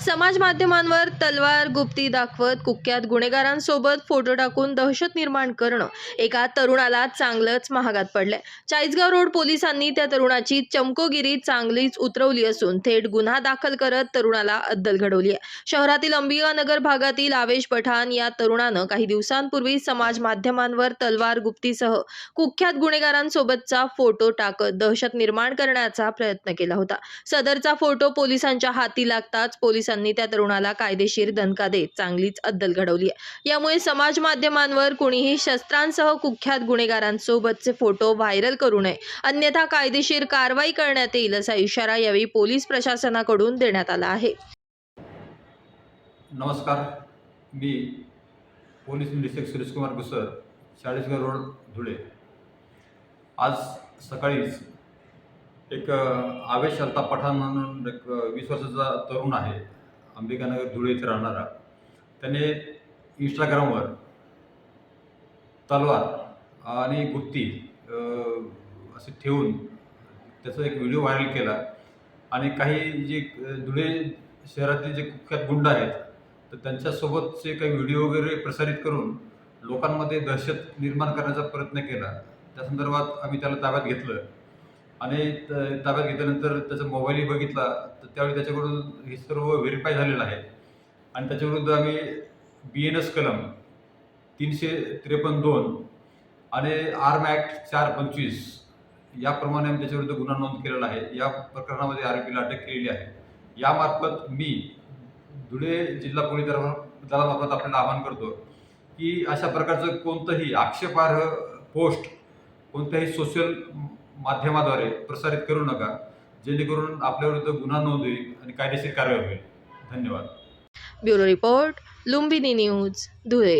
समाज माध्यमांवर तलवार गुप्ती दाखवत कुख्यात गुन्हेगारांसोबत फोटो टाकून दहशत निर्माण करणं एका तरुणाला चांगलंच महागात पडलंय। चाळीसगाव रोड पोलिसांनी त्या तरुणाची चमकोगिरी चांगलीच उतरवली असून थेट गुन्हा दाखल करत तरुणाला अद्दल घडवली आहे। शहरातील अंबिकानगर भागातील आवेश पठाण या तरुणानं काही दिवसांपूर्वी समाज माध्यमांवर तलवार गुप्तीसह कुख्यात गुन्हेगारांसोबतचा फोटो टाकत दहशत निर्माण करण्याचा प्रयत्न केला होता। सदरचा फोटो पोलिसांच्या हाती लागताच पोलिसांनी त्या तरुणाला कायदेशीर दणका देत चांगलीच अद्दल घडवली आहे। यामुळे समाज माध्यमांवर कोणीही शस्त्रांसह कुख्यात गुन्हेगारांसोबतचे फोटो व्हायरल करू नये, अन्यथा कायदेशीर कारवाई करण्यात येईल असा इशारा यावेळी पोलीस प्रशासनाकडून देण्यात आला आहे। नमस्कार, मी पोलीस निरीक्षक सुरेशकुमार गुसर, चाळीसगाव रोड, धुळे। आज सकाळीच एक आवेश अल्ताफ पठाण म्हणून एक 20 वर्षाचा तरुण आहे, अंबिकानगर धुळे इथे राहणारा। त्याने इंस्टाग्रामवर तलवार आणि गुप्ती असे ठेवून त्याचा एक व्हिडिओ व्हायरल केला आणि काही जे धुळे शहरातील जे कुख्यात गुंड आहेत तर त्यांच्यासोबतचे काही व्हिडिओ वगैरे प्रसारित करून लोकांमध्ये दहशत निर्माण करण्याचा प्रयत्न केला। त्या संदर्भात आम्ही त्याला ताब्यात घेतलं आणि ताब्यात घेतल्यानंतर त्याचा मोबाईलही बघितला तर त्यावेळी त्याच्याकडून हे सर्व व्हेरीफाय झालेलं आहे आणि त्याच्याविरुद्ध आम्ही BNS कलम 353(2) आणि आर्म ॲक्ट 425 याप्रमाणे आम्ही त्याच्याविरुद्ध गुन्हा नोंद केलेला आहे। या प्रकरणामध्ये आरोपीला अटक केलेली आहे। यामार्फत मी धुळे जिल्हा पोलीस दलामार्फत आपल्याला आवाहन करतो की अशा प्रकारचं कोणतंही आक्षेपार्ह पोस्ट कोणत्याही सोशल माध्यमाद्वारे प्रसारित करू नका, जेणेकरून आपल्याविरुद्ध गुन्हा नोंद होईल आणि कायदेशीर कारवाई होईल। धन्यवाद। Bureau report, Lumbini news, Dhule.